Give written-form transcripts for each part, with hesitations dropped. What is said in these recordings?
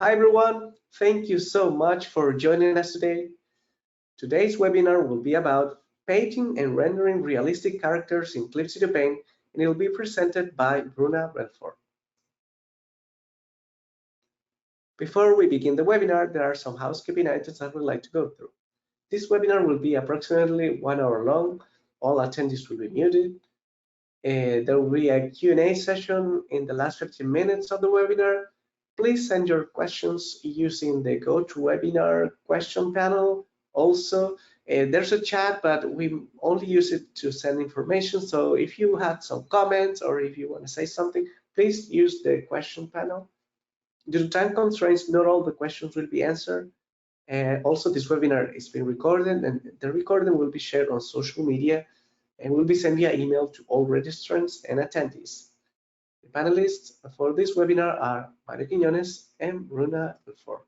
Hi everyone, thank you so much for joining us today. Today's webinar will be about painting and rendering realistic characters in Clip Studio Paint, and it will be presented by Bruna Belfort. Before we begin the webinar, there are some housekeeping items I would like to go through. This webinar will be approximately 1 hour long. All attendees will be muted. There will be a Q&A session in the last 15 minutes of the webinar. Please send your questions using the GoToWebinar question panel. Also, there's a chat, but we only use it to send information. So if you have some comments or if you want to say something, please use the question panel. Due to time constraints, not all the questions will be answered. Also, this webinar is being recorded, and the recording will be shared on social media and will be sent via email to all registrants and attendees. The panelists for this webinar are Mario Quiñones and Bruna Belfort.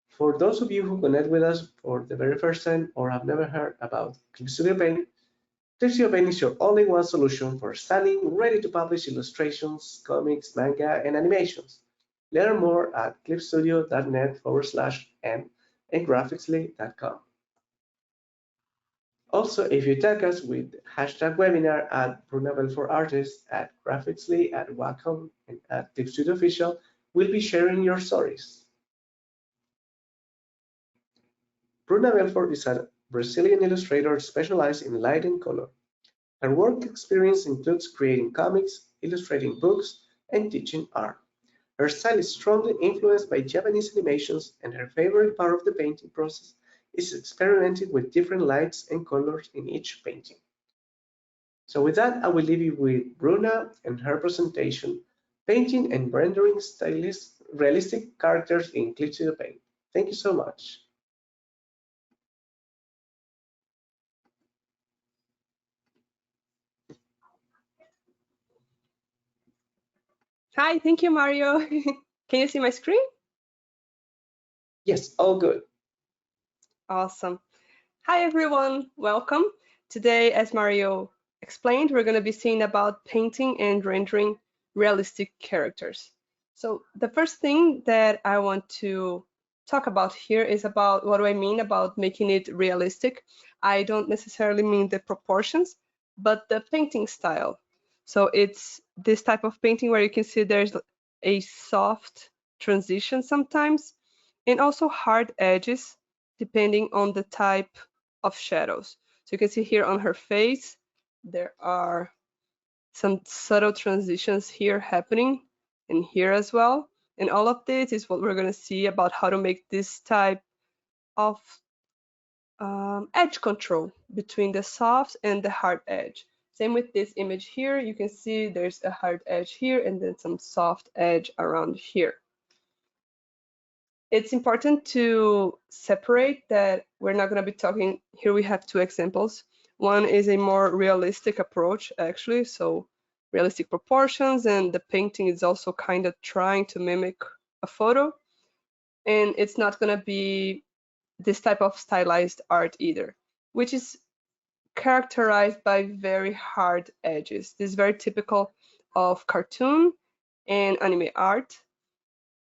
For those of you who connect with us for the very first time or have never heard about Clip Studio Paint, Clip Studio Paint is your all-in-one solution for stunning, ready-to-publish illustrations, comics, manga, and animations. Learn more at clipstudio.net/m and graphicsly.com. Also, if you tag us with #webinar at Bruna Belfort Artist, at Graphicsly, at Wacom, and at Clip Studio Official, we'll be sharing your stories. Bruna Belfort is a Brazilian illustrator specialized in light and color. Her work experience includes creating comics, illustrating books, and teaching art. Her style is strongly influenced by Japanese animations, and her favorite part of the painting process is experimenting with different lights and colors in each painting. So with that, I will leave you with Bruna and her presentation, Painting and Rendering Realistic Characters in Clip Studio Paint. Thank you so much. Hi, thank you, Mario. Can you see my screen? Yes, all good. Awesome. Hi, everyone. Welcome. Today, as Mario explained, we're going to be seeing about painting and rendering realistic characters. So the first thing that I want to talk about here is about what do I mean about making it realistic. I don't necessarily mean the proportions, but the painting style. So it's this type of painting where you can see there's a soft transition sometimes, and also hard edges depending on the type of shadows. So you can see here on her face, there are some subtle transitions here happening and here as well. And all of this is what we're going to see about how to make this type of edge control between the soft and the hard edge. Same with this image here, you can see there's a hard edge here and then some soft edge around here. It's important to separate that we're not going to be talking, here we have two examples. One is a more realistic approach, actually, so realistic proportions, and the painting is also kind of trying to mimic a photo. And it's not going to be this type of stylized art either, which is characterized by very hard edges. This is very typical of cartoon and anime art.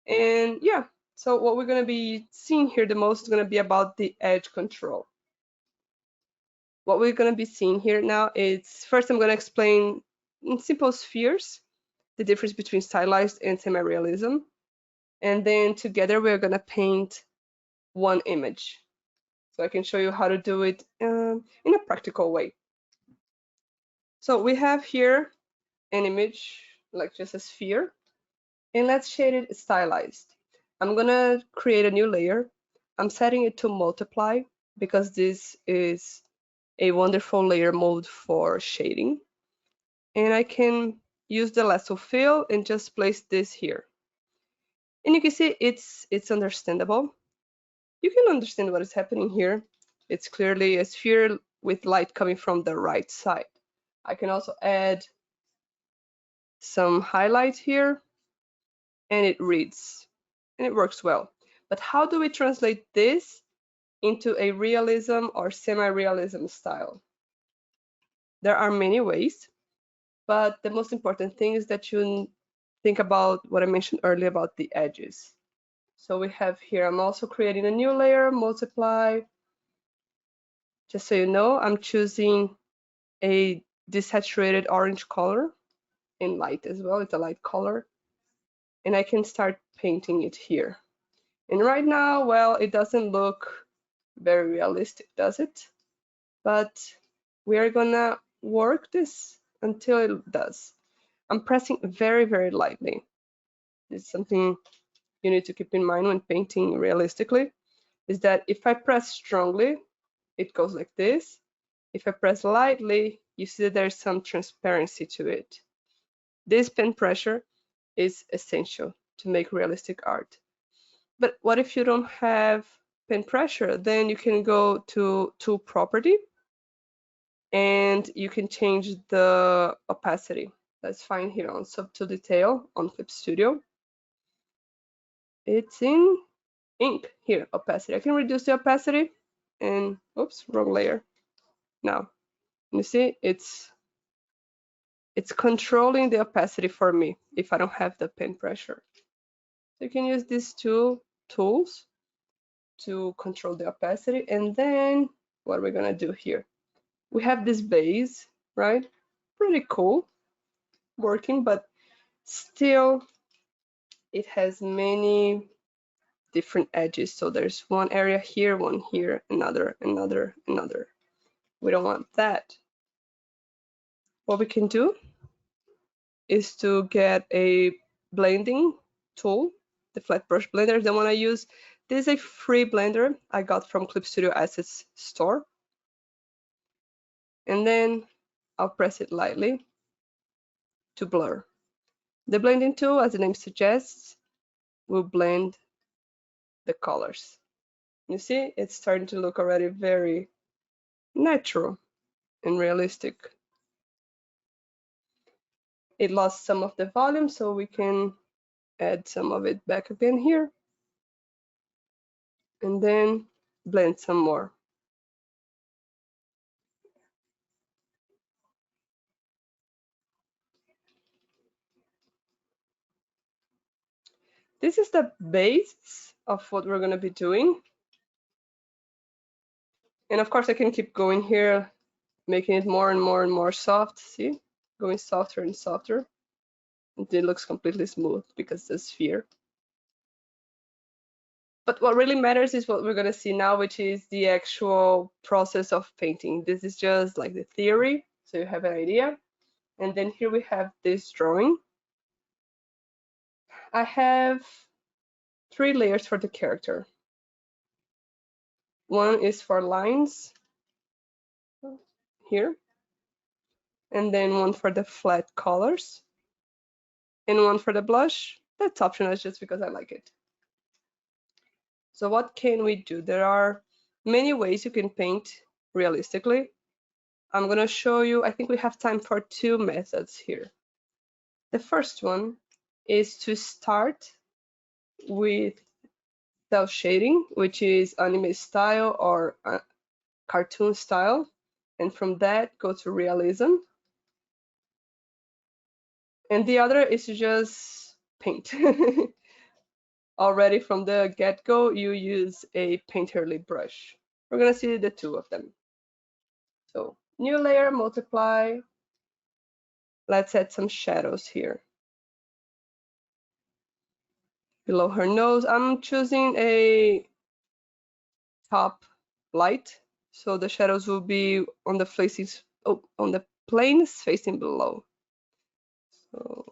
And yeah, so what we're going to be seeing here the most is going to be about the edge control. What we're going to be seeing here now is, first I'm going to explain in simple spheres the difference between stylized and semi-realism. And then together we're going to paint one image. So I can show you how to do it in a practical way. So we have here an image, like just a sphere, and let's shade it stylized. I'm gonna create a new layer. I'm setting it to multiply because this is a wonderful layer mode for shading. And I can use the lasso fill and just place this here. And you can see it's understandable. You can understand what is happening here. It's clearly a sphere with light coming from the right side. I can also add some highlight here, and it reads, and it works well. But how do we translate this into a realism or semi-realism style? There are many ways, but the most important thing is that you think about what I mentioned earlier about the edges. So we have here, I'm also creating a new layer, multiply. Just so you know, I'm choosing a desaturated orange color in light as well. It's a light color. And I can start painting it here. And right now, well, it doesn't look very realistic, does it? But we are gonna work this until it does. I'm pressing very, very lightly. It's something you need to keep in mind when painting realistically, is that if I press strongly, it goes like this. If I press lightly, you see that there's some transparency to it. This pen pressure is essential to make realistic art. But what if you don't have pen pressure? Then you can go to Tool Property and you can change the opacity. Let's find here on Subtool Detail on Clip Studio. It's in ink here, opacity. I can reduce the opacity and, oops, wrong layer. Now, you see, it's controlling the opacity for me if I don't have the pen pressure. So you can use these two tools to control the opacity. And then what we're gonna do here, we have this base, right? Pretty cool working, but still it has many different edges. So there's one area here, one here, another. We don't want that. What we can do is to get a blending tool, the flat brush blender, the one I use. This is a free blender I got from Clip Studio Assets store. And then I'll press it lightly to blur. The blending tool, as the name suggests, will blend the colors. You see, it's starting to look already very natural and realistic. It lost some of the volume, so we can add some of it back again here. And then blend some more. This is the base of what we're going to be doing. And of course, I can keep going here, making it more and more and more soft. See, going softer and softer. And it looks completely smooth because it's a sphere. But what really matters is what we're going to see now, which is the actual process of painting. This is just like the theory, so you have an idea. And then here we have this drawing. I have 3 layers for the character. One is for lines here, and then one for the flat colors, and one for the blush. That's optional, just because I like it. So what can we do? There are many ways you can paint realistically. I'm going to show you, I think we have time for 2 methods here. The first one is to start with cell shading, which is anime style or cartoon style, and from that go to realism. And the other is to just paint. Already from the get-go, you use a painterly brush. We're gonna see the 2 of them. So new layer, multiply. Let's add some shadows here. Below her nose, I'm choosing a top light, so the shadows will be on the faces, on the planes facing below. So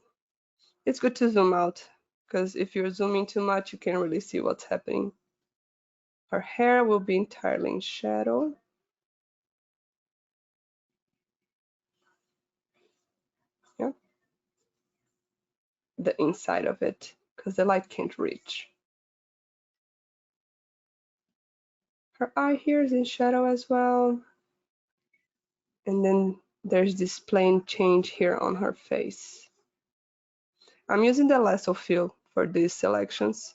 it's good to zoom out, because if you're zooming too much, you can't really see what's happening. Her hair will be entirely in shadow. Yeah. The inside of it, because the light can't reach. Her eye here is in shadow as well. And then there's this plane change here on her face. I'm using the lasso fill for these selections.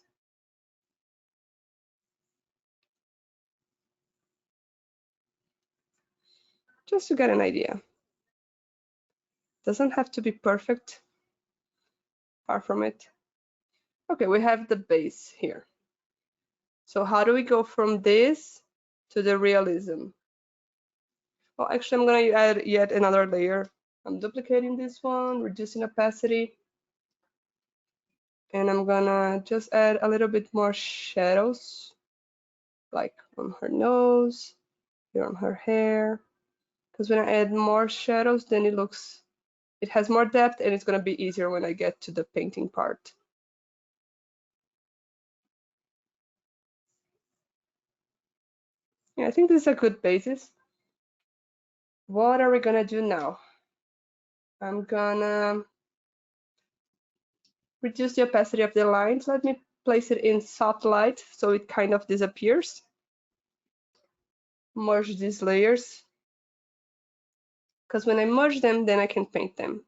Just to get an idea. Doesn't have to be perfect. far from it. Okay, we have the base here. So how do we go from this to the realism? Well, actually, I'm going to add yet another layer. I'm duplicating this one, reducing opacity, and I'm gonna just add a little bit more shadows, like on her nose, here on her hair. Because when I add more shadows, then it has more depth, and it's gonna be easier when I get to the painting part. Yeah, I think this is a good basis. What are we gonna do now? I'm gonna reduce the opacity of the lines. Let me place it in soft light so it kind of disappears. Merge these layers, because when I merge them, then I can paint them.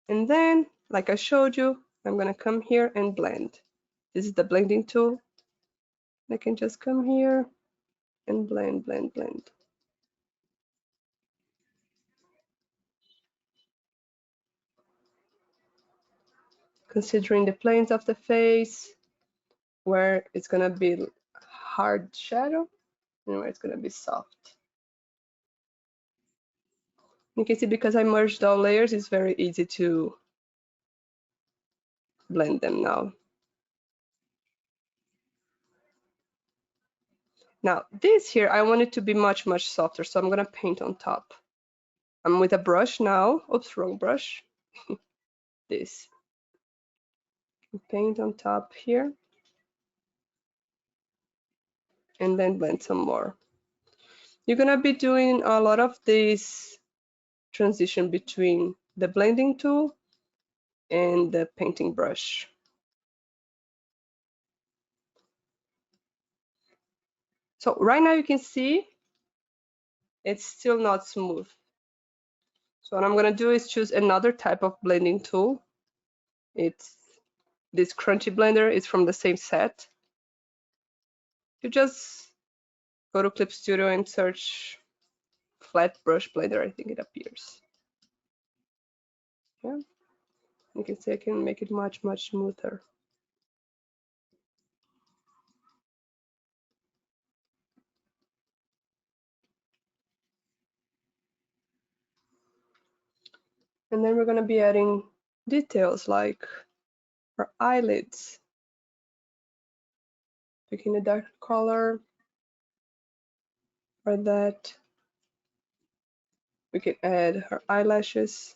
And then, like I showed you, I'm gonna come here and blend. This is the blending tool. I can just come here and blend, blend, blend. Considering the planes of the face, where it's gonna be hard shadow and where it's gonna be soft. You can see because I merged all layers, it's very easy to blend them now. Now this here, I want it to be much, much softer, so I'm gonna paint on top. I'm with a brush now. Oops, wrong brush. This. Paint on top here. And then blend some more. You're gonna be doing a lot of this transition between the blending tool and the painting brush. So right now you can see it's still not smooth. So what I'm gonna do is choose another type of blending tool. It's this crunchy blender. It's from the same set. You just go to Clip Studio and search flat brush blender. I think it appears. Yeah, you can see I can make it much, much smoother. And then we're gonna be adding details like her eyelids. Picking a dark color for that. We can add her eyelashes.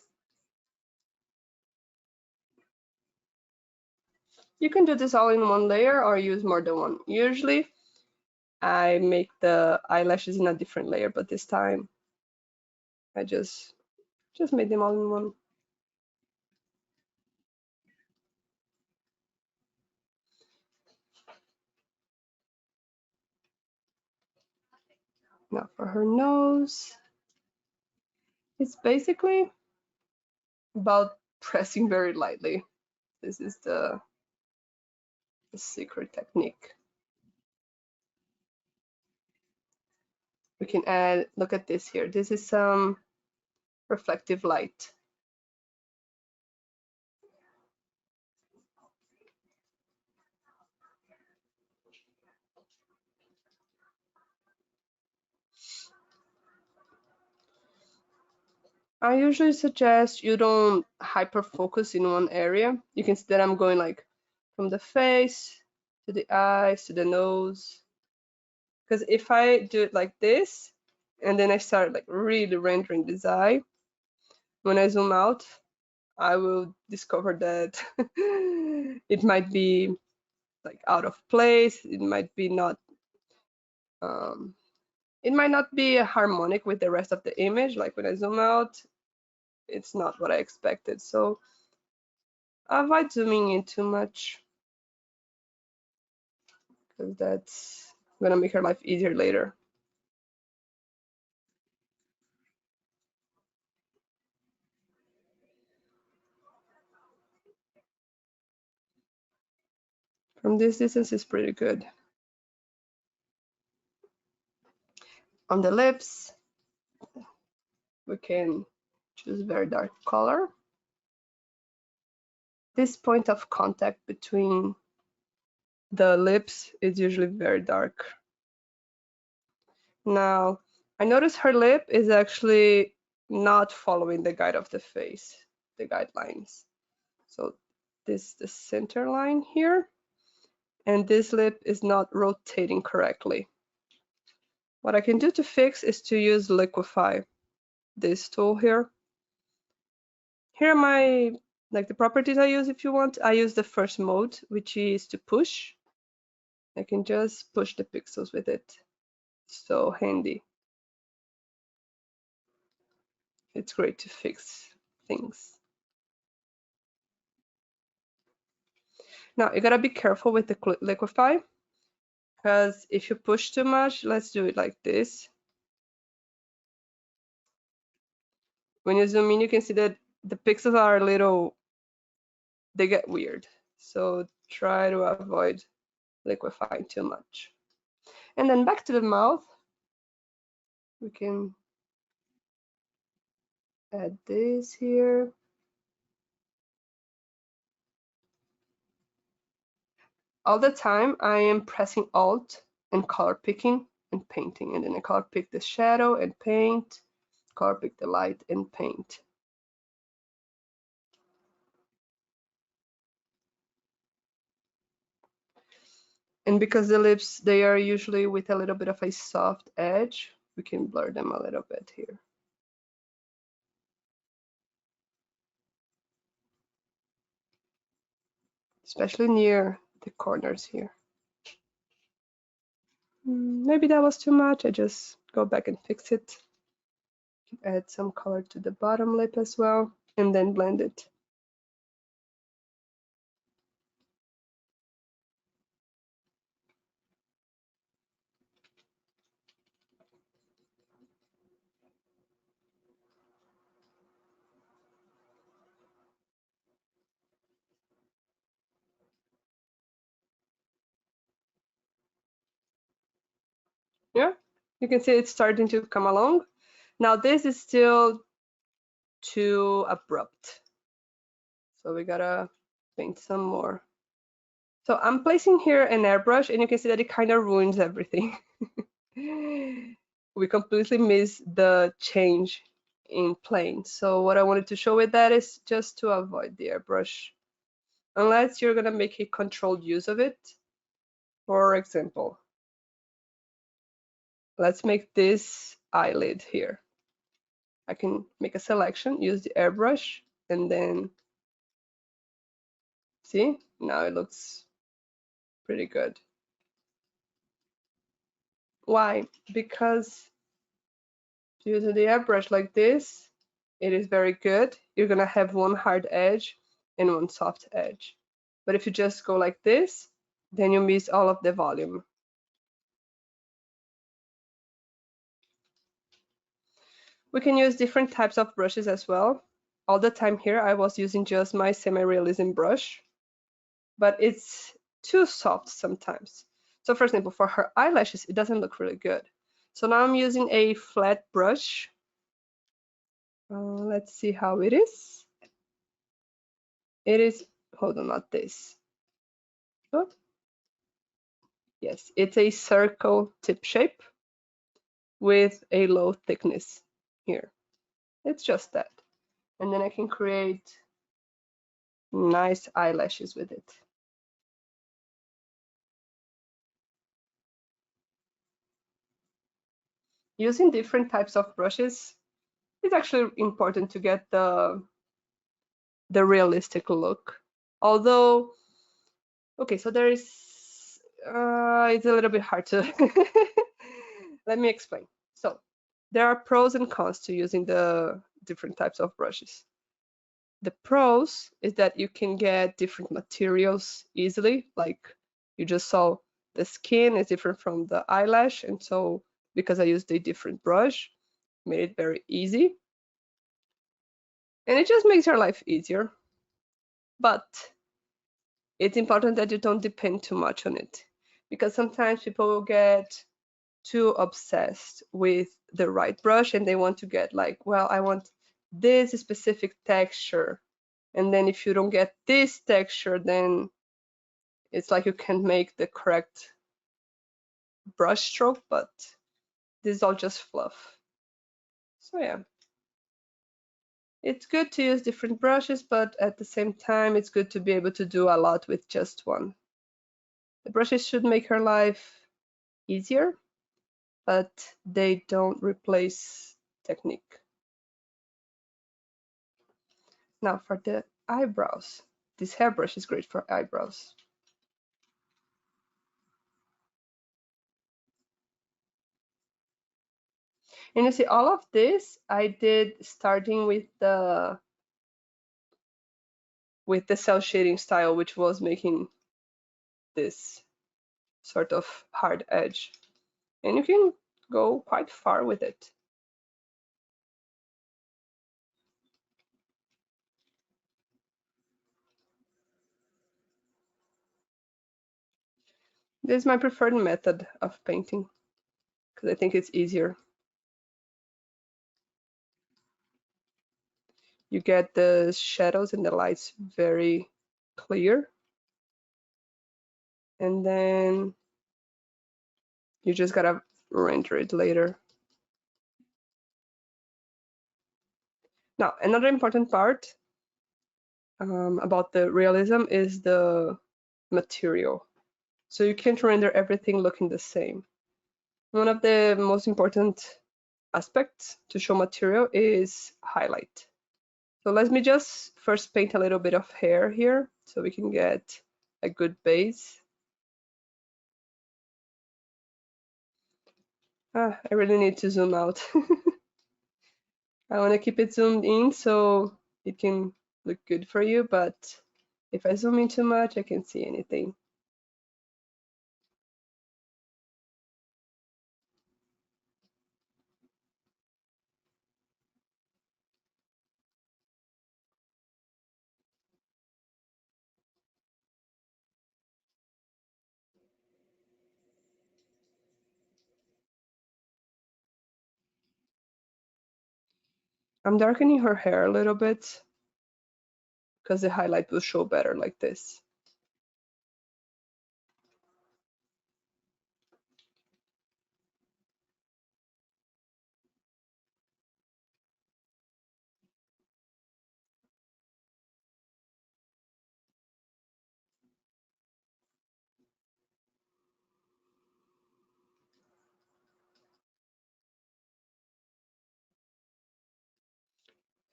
You can do this all in one layer or use more than one. Usually I make the eyelashes in a different layer, but this time I just made them all in one. Now for her nose, it's basically about pressing very lightly. This is the secret technique. We can add, look at this here. This is some reflective light. I usually suggest you don't hyper focus in one area. You can see that I'm going like from the face to the eyes to the nose. Because if I do it like this and then I start like really rendering this eye, when I zoom out, I will discover that it might be like out of place. It might be not. It might not be harmonic with the rest of the image. Like when I zoom out, it's not what I expected. So avoid zooming in too much because that's gonna make her life easier later. From this distance is pretty good. On the lips, we can choose very dark color. this point of contact between the lips is usually very dark. Now, I notice her lip is actually not following the guide of the face, the guidelines. So this is the center line here, and this lip is not rotating correctly. What I can do to fix is to use liquify, this tool here. Here are my, like the properties I use if you want. I use the first mode, which is to push. I can just push the pixels with it. So handy. It's great to fix things. Now you gotta be careful with the liquify, because if you push too much, let's do it like this. When you zoom in, you can see that the pixels are a little, they get weird. So try to avoid liquefying too much. And then back to the mouth, we can add this here. All the time I am pressing Alt and color picking and painting, and then I color pick the shadow and paint, color pick the light and paint. And because the lips, they are usually with a little bit of a soft edge, we can blur them a little bit here. Especially near the corners here. Maybe that was too much. I just go back and fix it. Add some color to the bottom lip as well, and then blend it. Yeah, you can see it's starting to come along. Now this is still too abrupt, so we gotta paint some more. So I'm placing here an airbrush, and you can see that it kind of ruins everything. We completely miss the change in plane. So what I wanted to show with that is just to avoid the airbrush, unless you're gonna make a controlled use of it. For example, let's make this eyelid here. I can make a selection, use the airbrush, and then see, now it looks pretty good. Why? Because using the airbrush like this, it is very good. You're gonna have one hard edge and one soft edge. But if you just go like this, then you miss all of the volume. We can use different types of brushes as well. All the time here, I was using just my semi-realism brush, but it's too soft sometimes. So for example, for her eyelashes, it doesn't look really good. So now I'm using a flat brush. Let's see how it is. It is, hold on, not this. Oh. Yes, it's a circle tip shape with a low thickness here. It's just that. And then I can create nice eyelashes with it. Using different types of brushes is actually important to get the realistic look. Although, okay, so there is, it's a little bit hard to, let me explain. So there are pros and cons to using the different types of brushes. The pros is that you can get different materials easily, like you just saw the skin is different from the eyelash, and so because I used a different brush, made it very easy. And it just makes your life easier. But it's important that you don't depend too much on it, because sometimes people will get too obsessed with the right brush and they want to get like, well, I want this specific texture And then if you don't get this texture, then it's like you can't make the correct brush stroke, but this is all just fluff. So yeah, it's good to use different brushes, but at the same time, it's good to be able to do a lot with just one. The brushes should make her life easier, but they don't replace technique. Now for the eyebrows. This hairbrush is great for eyebrows. And you see all of this I did starting with the cell shading style, which was making this sort of hard edge. And you can go quite far with it. This is my preferred method of painting because I think it's easier. You get the shadows and the lights very clear. And then you just gotta render it later. Now, another important part about the realism is the material. So you can't render everything looking the same. One of the most important aspects to show material is highlight. So let me just first paint a little bit of hair here so we can get a good base. I really need to zoom out. I want to keep it zoomed in so it can look good for you, but if I zoom in too much, I can't see anything. I'm darkening her hair a little bit because the highlight will show better like this.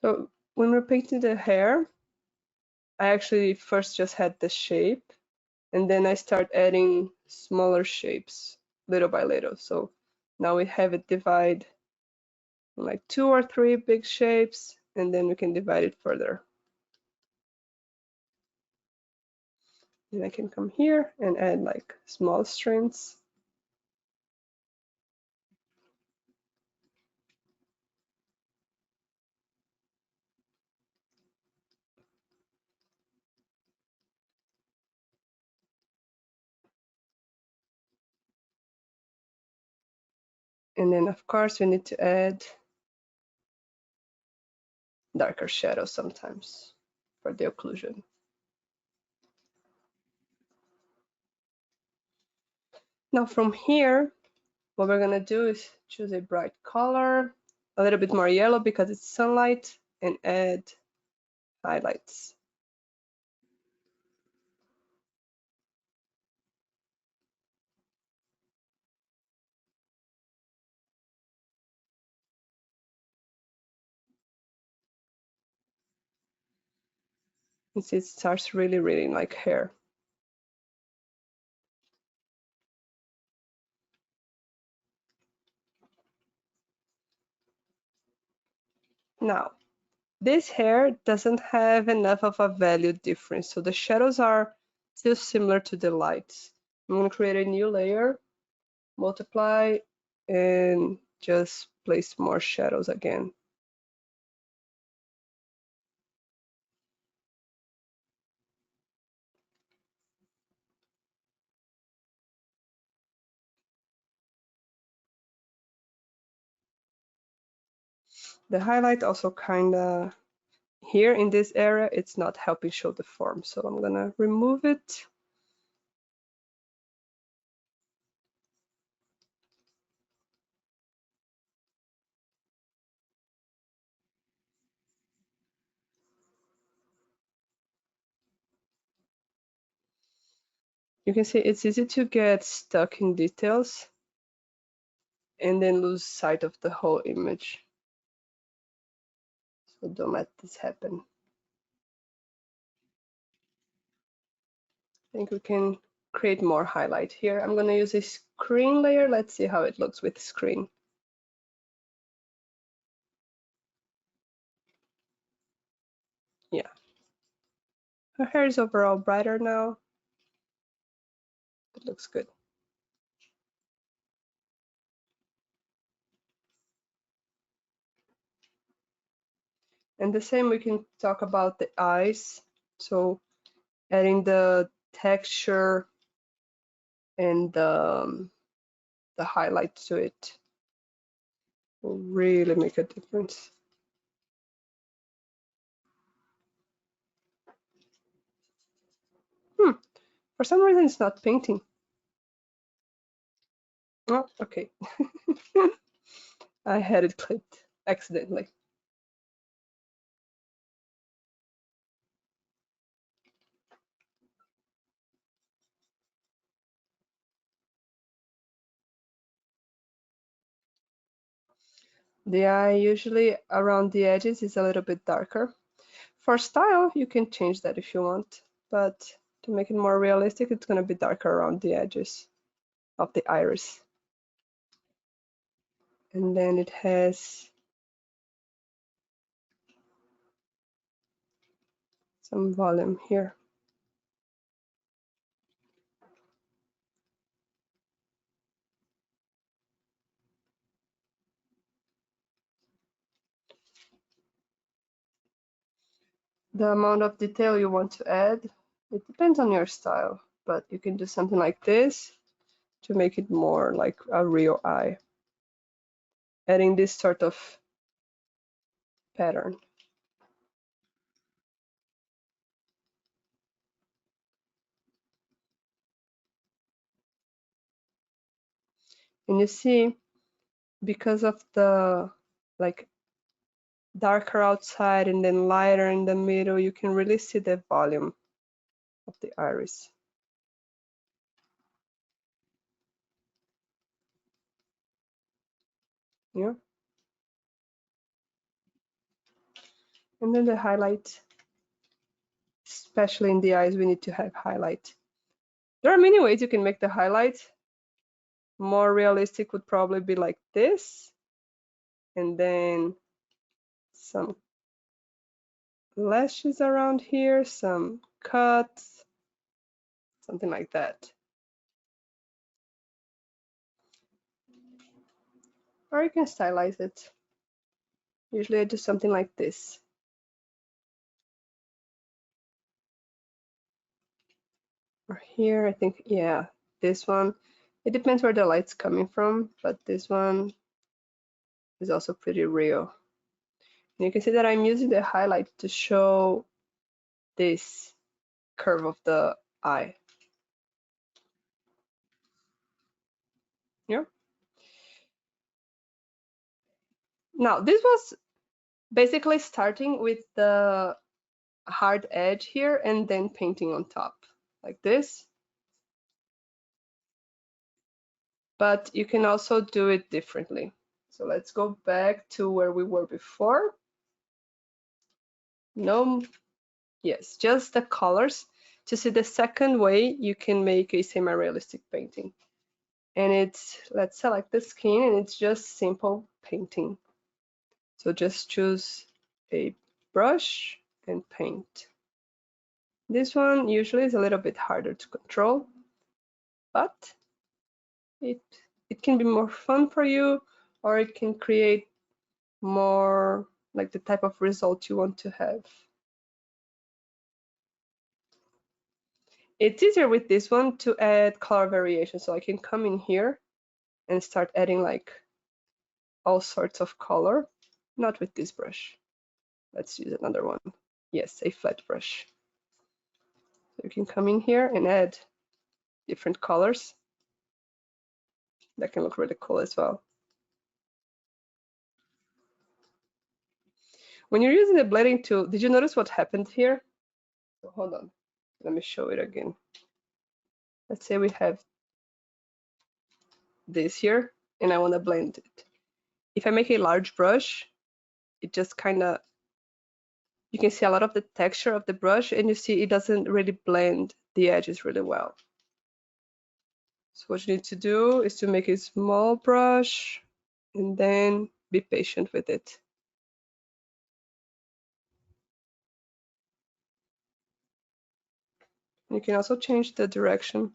So when we're painting the hair, I actually first just had the shape and then I start adding smaller shapes little by little. So now we have it divide in like 2 or 3 big shapes and then we can divide it further. And I can come here and add like small strands. And then of course we need to add darker shadows sometimes for the occlusion. Now from here, what we're gonna do is choose a bright color, a little bit more yellow because it's sunlight, and add highlights. You see it starts really reading like hair. Now, this hair doesn't have enough of a value difference, so the shadows are still similar to the lights. I'm gonna create a new layer, multiply, and just place more shadows again. The highlight also kinda here in this area, it's not helping show the form. So I'm gonna remove it. You can see it's easy to get stuck in details and then lose sight of the whole image. So don't let this happen. I think we can create more highlight here. I'm gonna use a screen layer. Let's see how it looks with screen. Yeah, her hair is overall brighter now. It looks good. And the same, we can talk about the eyes. So adding the texture and the highlight to it will really make a difference. For some reason, it's not painting. Oh, okay. I had it clicked accidentally. The eye usually around the edges is a little bit darker. For style, you can change that if you want, but to make it more realistic, it's going to be darker around the edges of the iris. And then it has some volume here. The amount of detail you want to add, it depends on your style, but you can do something like this to make it more like a real eye. Adding this sort of pattern. And you see, because of the like darker outside and then lighter in the middle, you can really see the volume of the iris. Yeah. And then the highlight, especially in the eyes, we need to have highlight. There are many ways you can make the highlight. More realistic would probably be like this, and then some lashes around here, some cuts, something like that. Or you can stylize it. Usually I do something like this. Or here, I think, yeah, this one. It depends where the light's coming from, but this one is also pretty real. And you can see that I'm using the highlight to show this curve of the eye. Yeah. Now, this was basically starting with the hard edge here and then painting on top like this. But you can also do it differently. So let's go back to where we were before. No, yes, just the colors to see the second way you can make a semi-realistic painting. And it's, let's select the skin, and it's just simple painting. So just choose a brush and paint. This one usually is a little bit harder to control, but it can be more fun for you, or it can create more like the type of result you want to have. It's easier with this one to add color variation, so I can come in here and start adding like all sorts of color, not with this brush. Let's use another one. Yes, a flat brush. So you can come in here and add different colors. That can look really cool as well. When you're using the blending tool, did you notice what happened here? So hold on, let me show it again. Let's say we have this here and I want to blend it. If I make a large brush, it just kind of, you can see a lot of the texture of the brush and you see it doesn't really blend the edges really well. So what you need to do is to make a small brush and then be patient with it. You can also change the direction.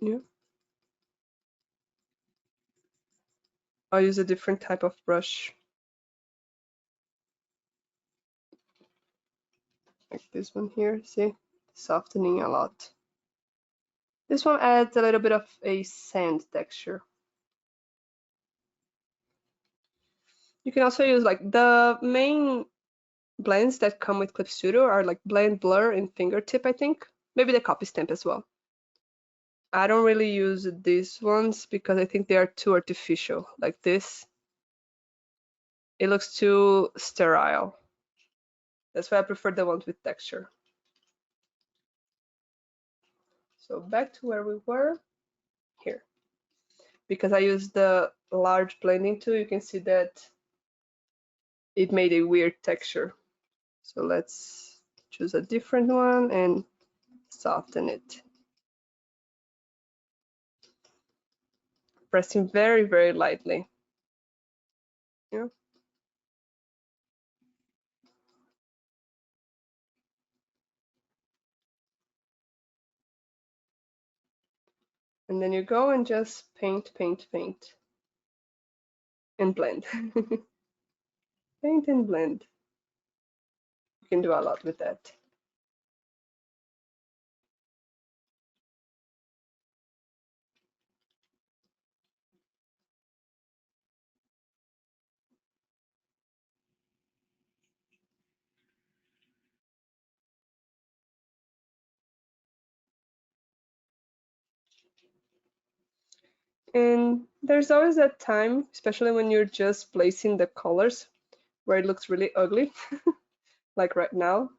Yeah. I'll use a different type of brush. Like this one here, see? Softening a lot. This one adds a little bit of a sand texture. You can also use like the main blends that come with Clip Studio are like Blend, Blur, and Fingertip, I think. Maybe the Copy Stamp as well. I don't really use these ones because I think they are too artificial. Like this, it looks too sterile. That's why I prefer the ones with texture. So back to where we were, here. Because I used the large blending tool, you can see that it made a weird texture. So let's choose a different one and soften it. Pressing very, very lightly. Yeah. And then you go and just paint, paint, paint. And blend. Paint and blend. You can do a lot with that. And there's always that time, especially when you're just placing the colors, where it looks really ugly. Like right now.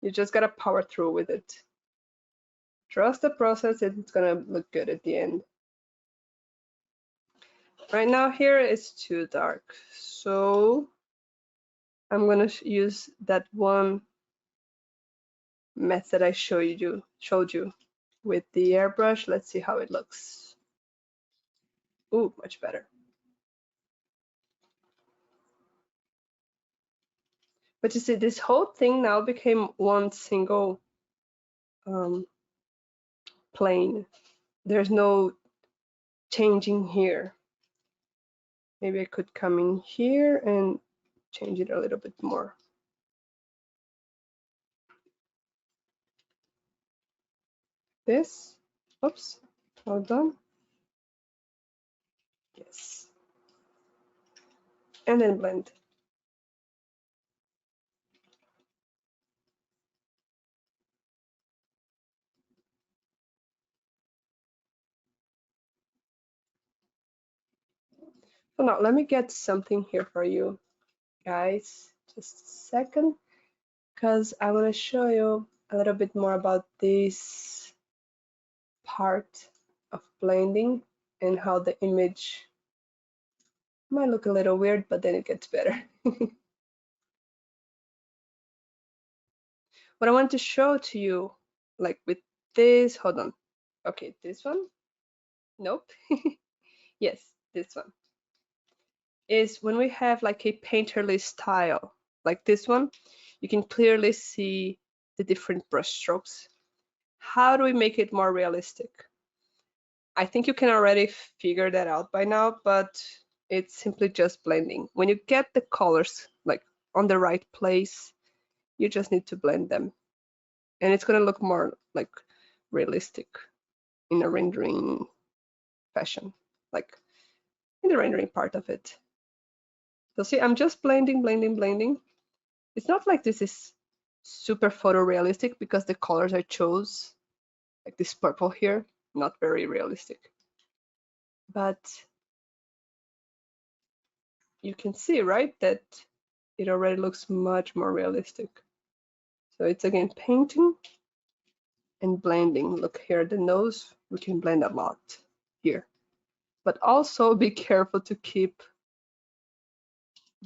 You just gotta power through with it. Trust the process, it's gonna look good at the end. Right now here it's too dark, so I'm gonna use that one method I showed you with the airbrush. Let's see how it looks. Ooh, much better. But you see, this whole thing now became one single plane. There's no changing here. Maybe I could come in here and change it a little bit more. This, oops, hold on. Yes. And then blend. So now let me get something here for you guys. Just a second, because I want to show you a little bit more about this part of blending and how the image might look a little weird, but then it gets better. What I want to show to you, like with this, hold on. Okay, this one? Nope. Yes, this one. Is when we have like a painterly style, like this one, you can clearly see the different brush strokes. How do we make it more realistic? I think you can already figure that out by now, but it's simply just blending. When you get the colors like on the right place, you just need to blend them. And it's gonna look more like realistic in a rendering fashion. Like, and the rendering part of it. So see, I'm just blending, blending, blending. It's not like this is super photorealistic because the colors I chose, like this purple here, not very realistic. But you can see, right, that it already looks much more realistic. So it's again painting and blending. Look here, the nose, we can blend a lot here. But also be careful to keep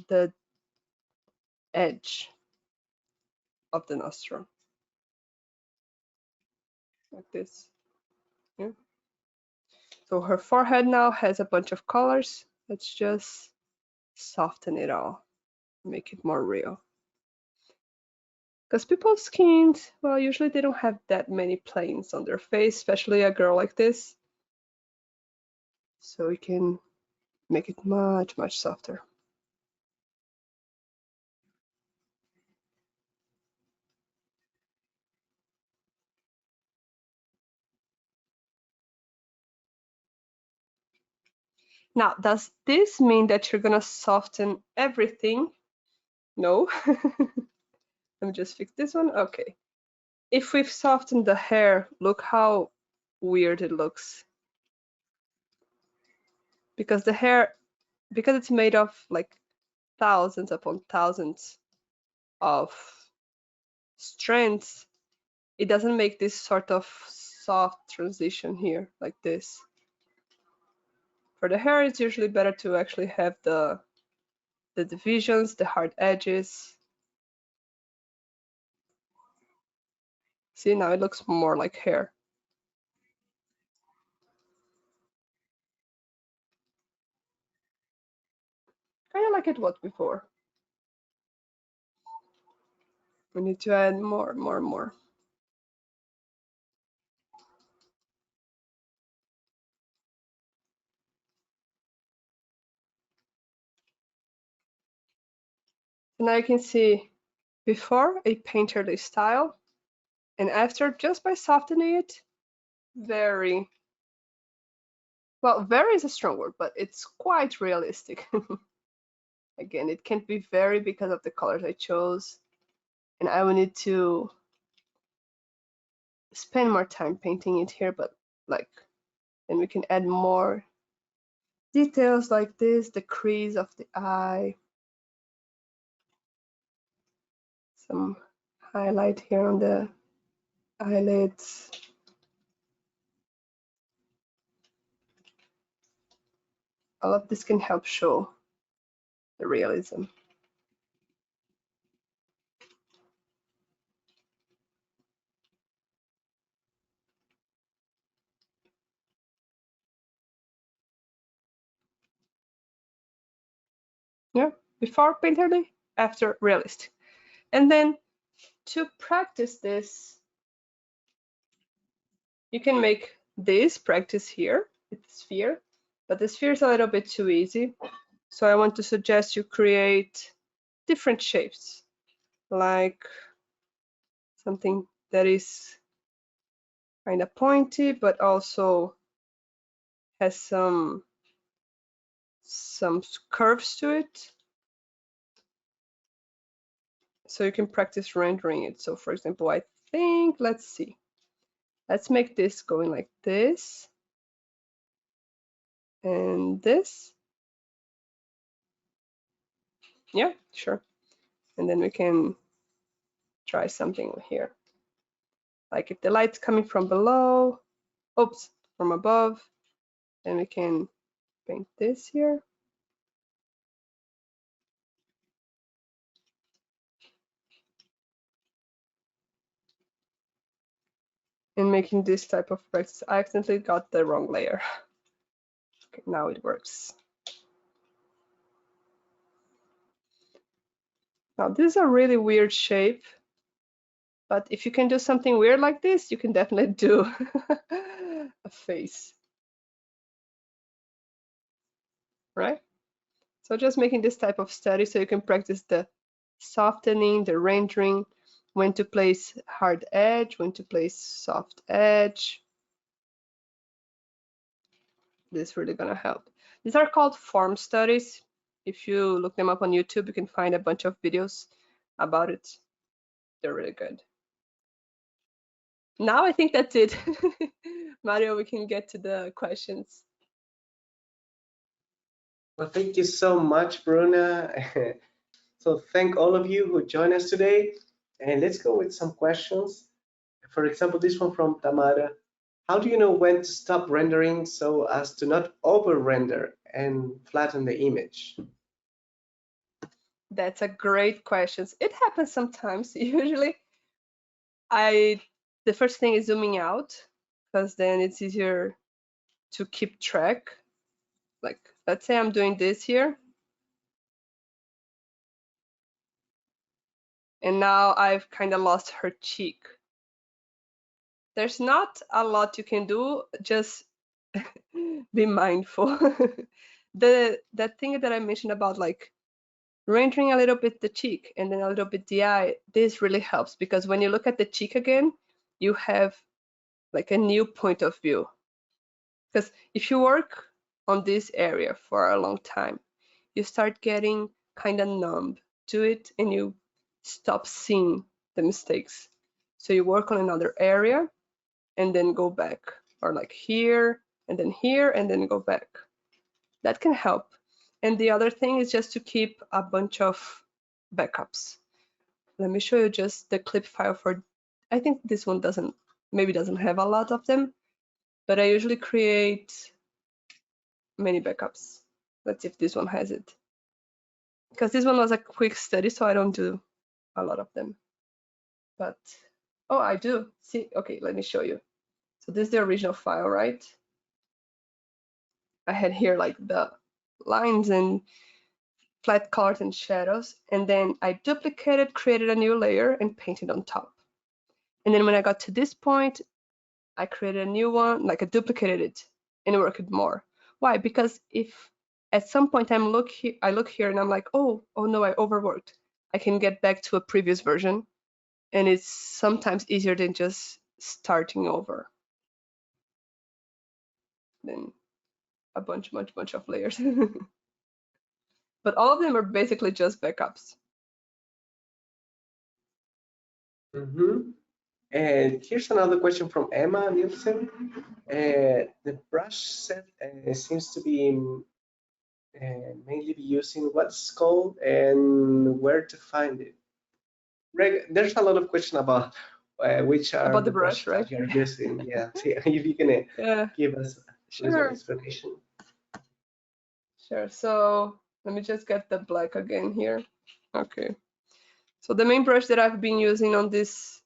the edge of the nostril. Like this. Yeah. So her forehead now has a bunch of colors. Let's just soften it all, make it more real. Because people's skins, well, usually they don't have that many planes on their face, especially a girl like this. So we can make it much, much softer. Now, does this mean that you're gonna soften everything? No. Let me just fix this one. Okay. If we've softened the hair, look how weird it looks. Because the hair, because it's made of like thousands upon thousands of strands, it doesn't make this sort of soft transition here like this. For the hair, it's usually better to actually have the divisions, the hard edges. See, now it looks more like hair. Kind of like it was before. We need to add more, more, more. And now you can see before a painterly style, and after, just by softening it, very, well, very is a strong word, but it's quite realistic. Again, it can't be very because of the colors I chose, and I will need to spend more time painting it here, but like, and we can add more details like this, the crease of the eye, some highlight here on the eyelids. All of this can help show the realism. Yeah, before painterly, after realist. And then to practice this, you can make this practice here with the sphere, but the sphere is a little bit too easy. So I want to suggest you create different shapes, like something that is kind of pointy, but also has some curves to it. So you can practice rendering it. So for example, I think, let's see. Let's make this going like this. And this. Yeah, sure. And then we can try something here. Like if the light's coming from below, oops, from above, then we can paint this here. And making this type of practice, I accidentally got the wrong layer. Okay, now it works. Now this is a really weird shape, but if you can do something weird like this, you can definitely do a face, right? So just making this type of study so you can practice the softening, the rendering, when to place hard edge, when to place soft edge. This is really gonna help. These are called form studies. If you look them up on YouTube, you can find a bunch of videos about it. They're really good. Now I think that's it. Mario, we can get to the questions. Well, thank you so much, Bruna. So thank all of you who joined us today. And let's go with some questions. For example, this one from Tamara. How do you know when to stop rendering so as to not over render and flatten the image? That's a great question. It happens sometimes. Usually, the first thing is zooming out, because then it's easier to keep track. Like, let's say I'm doing this here. And now I've kind of lost her cheek. There's not a lot you can do, just be mindful. That thing that I mentioned about like rendering a little bit the cheek and then a little bit the eye, this really helps, because when you look at the cheek again, you have like a new point of view. Because if you work on this area for a long time, you start getting kind of numb to it and you stop seeing the mistakes. So you work on another area and then go back, or like here and then go back. That can help. And the other thing is just to keep a bunch of backups. Let me show you just the clip file for, I think this one maybe doesn't have a lot of them, but I usually create many backups. Let's see if this one has it. Because this one was a quick study, so I don't do a lot of them. But, oh, I do. See, okay, let me show you. So this is the original file, right? I had here like the lines and flat colors and shadows, and then I duplicated, created a new layer, and painted on top. And then when I got to this point, I created a new one, like I duplicated it and worked more. Why? Because if at some point I look here and I'm like, oh no, I overworked, I can get back to a previous version, and it's sometimes easier than just starting over. Then a bunch of layers. But all of them are basically just backups. And here's another question from Emma Nielsen. The brush set seems to be mainly be using what's called and where to find it. There's a lot of question about which are About the the brush, brushes right? that you're using. Yeah, so if you can Yeah, give us a little sure. explanation. Sure. So let me just get the black again here. Okay. So the main brush that I've been using on this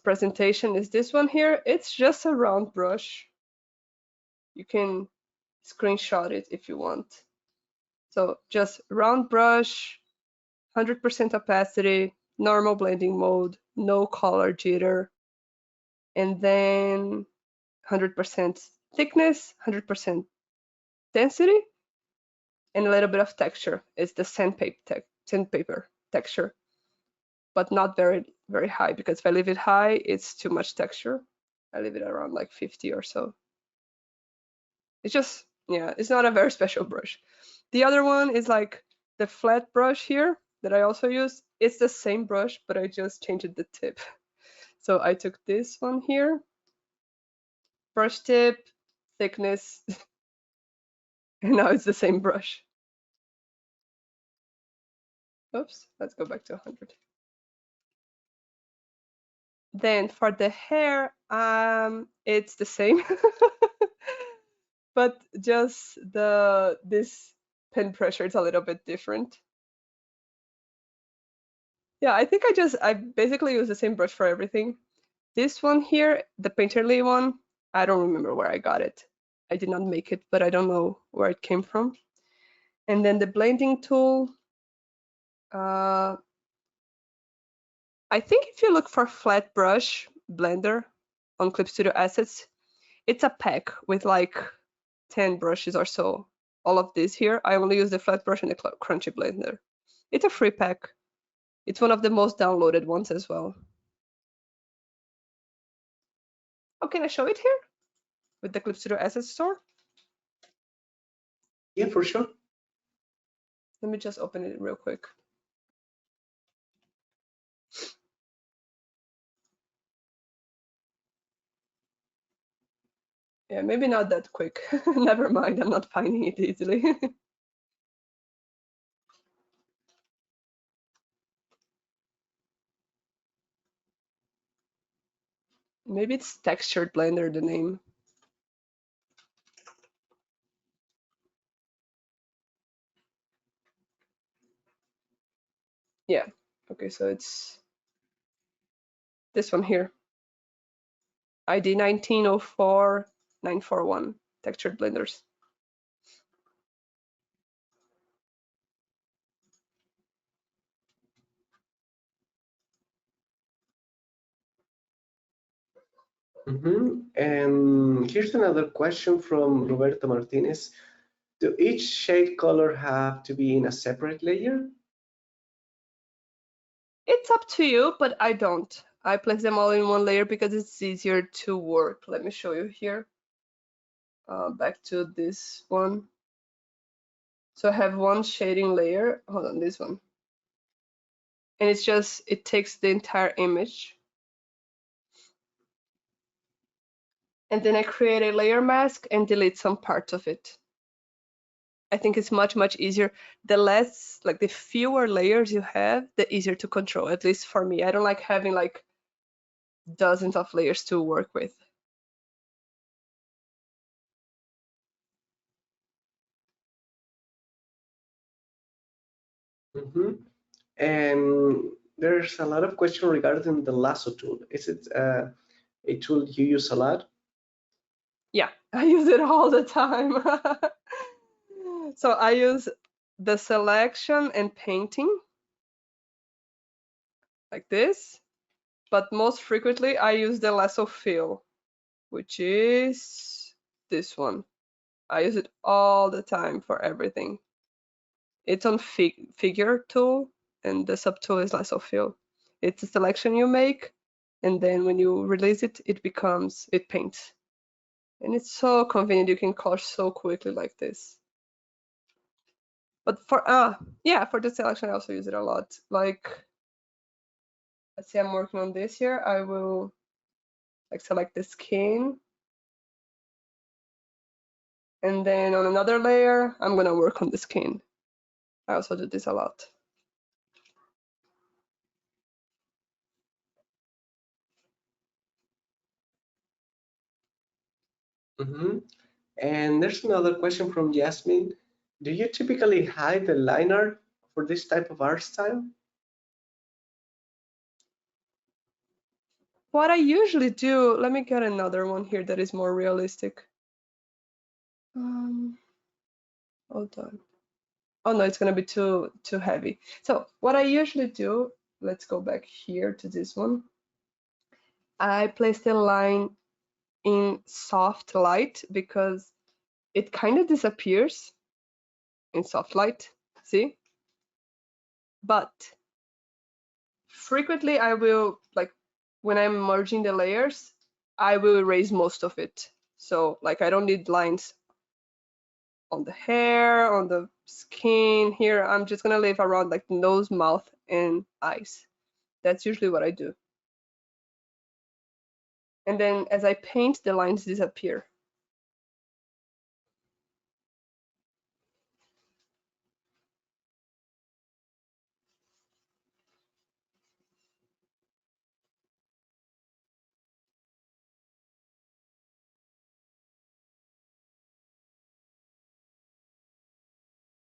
presentation is this one here. It's just a round brush. You can screenshot it if you want. So just round brush, 100% opacity, normal blending mode, no color jitter, and then 100% thickness, 100% density, and a little bit of texture. It's the sandpaper texture, but not very, very high, because if I leave it high, it's too much texture. I leave it around like 50 or so. It's just, yeah, it's not a very special brush. The other one is like the flat brush here that I also use. It's the same brush, but I just changed the tip. So I took this one here, brush tip, thickness, and now it's the same brush. Oops, let's go back to 100. Then for the hair, it's the same, but just this pen pressure is a little bit different. Yeah, I think I basically use the same brush for everything. This one here, the Painterly one, I don't remember where I got it. I did not make it, but I don't know where it came from. And then the blending tool, I think if you look for flat brush blender on Clip Studio Assets, it's a pack with like 10 brushes or so. All of this here, I only use the flat brush and the crunchy blender. It's a free pack. It's one of the most downloaded ones as well. Oh, can I show it here? with the Clip Studio Asset Store? Yeah, for sure. Let me just open it real quick. Yeah, maybe not that quick. Never mind, I'm not finding it easily. Maybe it's Textured Blender, the name. Yeah, okay, so it's this one here. ID 1904941, Textured Blenders. And here's another question from Roberto Martinez. Do each shade color have to be in a separate layer? It's up to you, but I don't. I place them all in one layer because it's easier to work. Let me show you here. Back to this one. So I have one shading layer. Hold on, this one. And it's just, it takes the entire image. And then I create a layer mask and delete some parts of it. I think it's much, much easier. The less, like the fewer layers you have, the easier to control, at least for me. I don't like having like dozens of layers to work with. And there's a lot of question regarding the lasso tool. Is it a tool you use a lot? Yeah, I use it all the time. So I use the selection and painting like this, but most frequently I use the lasso fill, which is this one. I use it all the time for everything. It's on figure tool, and the subtool is lasso fill. It's a selection you make, and then when you release it, it paints. And it's so convenient, you can color so quickly like this. But for yeah, for the selection I also use it a lot. Like, let's say I'm working on this here, I will like select the skin, and then on another layer I'm gonna work on the skin. I also do this a lot. And there's another question from Jasmine. Do you typically hide the line art for this type of art style? What I usually do, let me get another one here that is more realistic. Hold on. Oh no, it's gonna be too heavy. So what I usually do, let's go back here to this one. I place the line in soft light because it kind of disappears in soft light, see? But frequently I will, like when I'm merging the layers, I will erase most of it. So like I don't need lines on the hair, on the skin here. I'm just gonna leave around like nose, mouth, and eyes. That's usually what I do. And then as I paint, the lines disappear.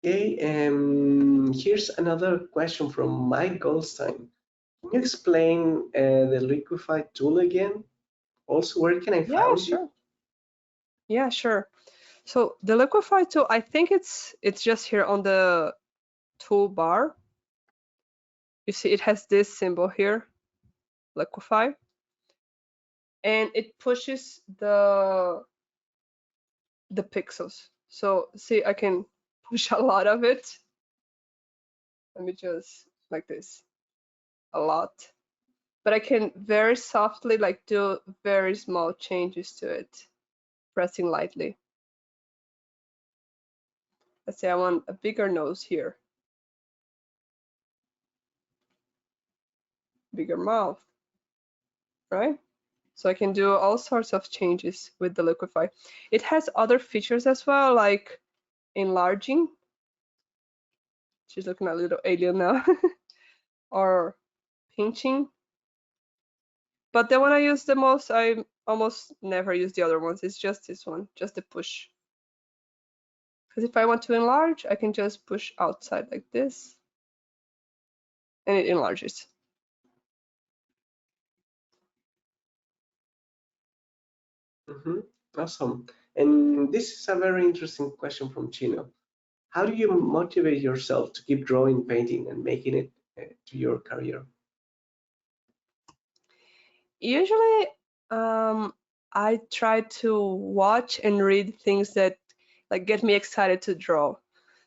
Okay, here's another question from Mike Goldstein. Can you explain the liquify tool again? Also, where can I Yeah, find it? sure. Yeah, sure. So the liquify tool, I think it's just here on the toolbar. You see it has this symbol here, liquify, and it pushes the pixels. So see, I can push a lot of it. Let me just like this, a lot. But I can very softly like do very small changes to it. pressing lightly. Let's say I want a bigger nose here, bigger mouth, right? So I can do all sorts of changes with the Liquify. It has other features as well, like enlarging. She's looking a little alien now. Or pinching. But the one I use the most, I almost never use the other ones. It's just this one, just the push. Because if I want to enlarge, I can just push outside like this, and it enlarges. Awesome. And this is a very interesting question from Chino. How do you motivate yourself to keep drawing, painting, and making it to your career? Usually, I try to watch and read things that like get me excited to draw.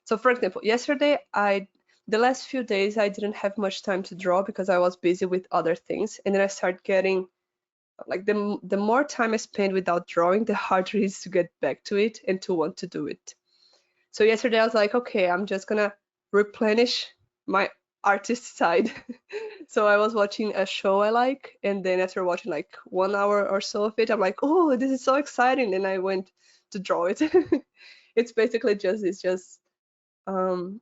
So for example, yesterday the last few days I didn't have much time to draw because I was busy with other things, and then I started getting like the more time I spend without drawing, the harder it is to get back to it and to want to do it. So yesterday I was like, okay, I'm just gonna replenish my artist side. So I was watching a show I like, and then after watching like 1 hour or so of it, I'm like, oh, this is so exciting, and I went to draw it. It's basically just um,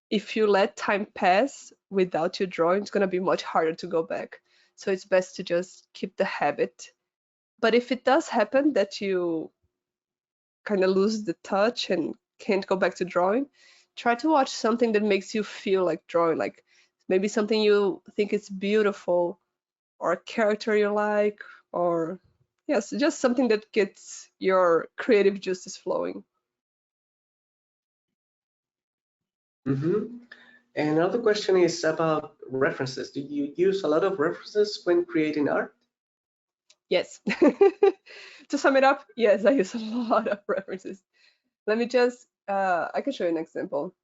if you let time pass without you drawing, it's gonna be much harder to go back. So it's best to just keep the habit. But if it does happen that you kind of lose the touch and can't go back to drawing, try to watch something that makes you feel like drawing, like maybe something you think is beautiful, or a character you like, or yes, just something that gets your creative juices flowing. Mm-hmm. And another question is about references. Do you use a lot of references when creating art? Yes. To sum it up, yes, I use a lot of references. Let me just, I can show you an example.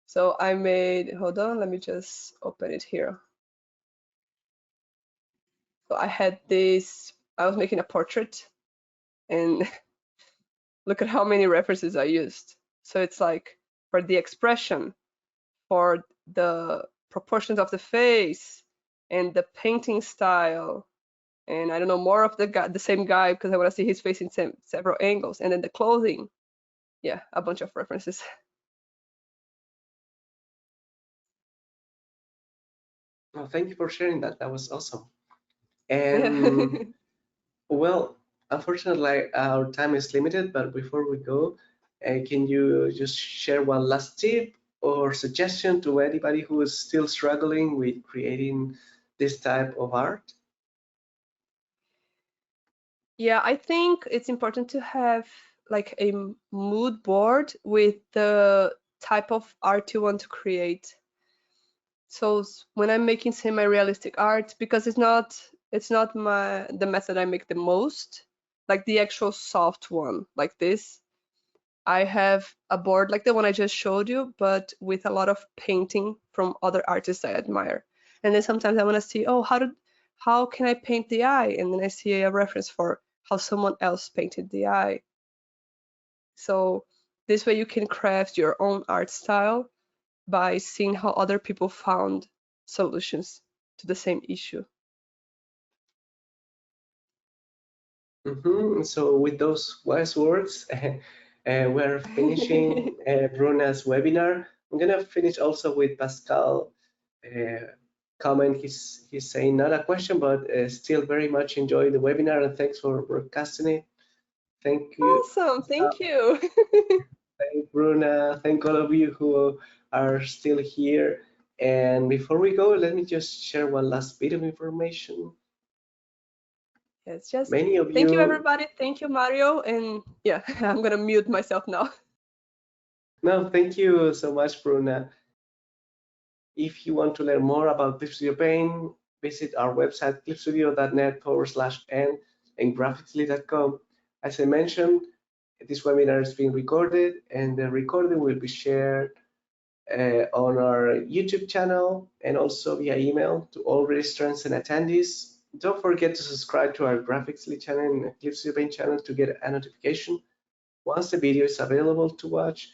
So I made, hold on, let me just open it here. So I had this, I was making a portrait, and look at how many references I used. So it's like for the expression, for the proportions of the face, and the painting style, and I don't know, more of the guy, the same guy, because I want to see his face in several angles, and then the clothing. Yeah, a bunch of references. Well, thank you for sharing that. That was awesome. Yeah. And well, unfortunately, our time is limited, but before we go, can you just share one last tip or suggestion to anybody who is still struggling with creating this type of art? Yeah, I think it's important to have like a mood board with the type of art you want to create. So when I'm making semi-realistic art, because it's not the method I make the most, like the actual soft one, like this, I have a board like the one I just showed you, but with a lot of painting from other artists I admire. And then sometimes I want to see, oh, how can I paint the eye? And then I see a reference for how someone else painted the eye. So this way you can craft your own art style by seeing how other people found solutions to the same issue. So with those wise words, we're finishing Bruna's webinar. I'm gonna finish also with Pascal comment. He's saying not a question, but still very much enjoy the webinar and thanks for broadcasting it. Thank you, Awesome, Pascal. thank you. Thank Bruna. Thank all of you who are still here. And before we go, let me just share one last bit of information. It's just Many of thank you you, everybody. Thank you, Mario. And yeah, I'm gonna mute myself now. no, thank you so much, Bruna. If you want to learn more about Clip Studio Paint, visit our website clipstudio.net/n and graphicly.com. As I mentioned, this webinar is being recorded and the recording will be shared on our YouTube channel and also via email to all registrants and attendees. Don't forget to subscribe to our Graphicsly channel and Eclipse Paint channel to get a notification once the video is available to watch.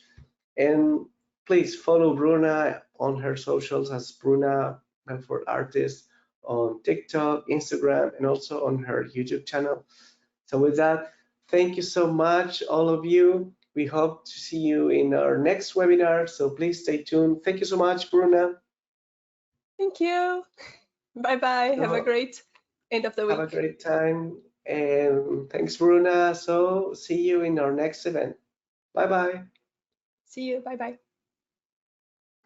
And please follow Bruna on her socials as Bruna Belfort Artist on TikTok, Instagram, and also on her YouTube channel. So with that, thank you so much, all of you. We hope to see you in our next webinar, so please stay tuned. Thank you so much, Bruna. Thank you. Bye-bye. Have a great end of the week. Have a great time. And thanks, Bruna. So see you in our next event. Bye-bye. See you. Bye-bye.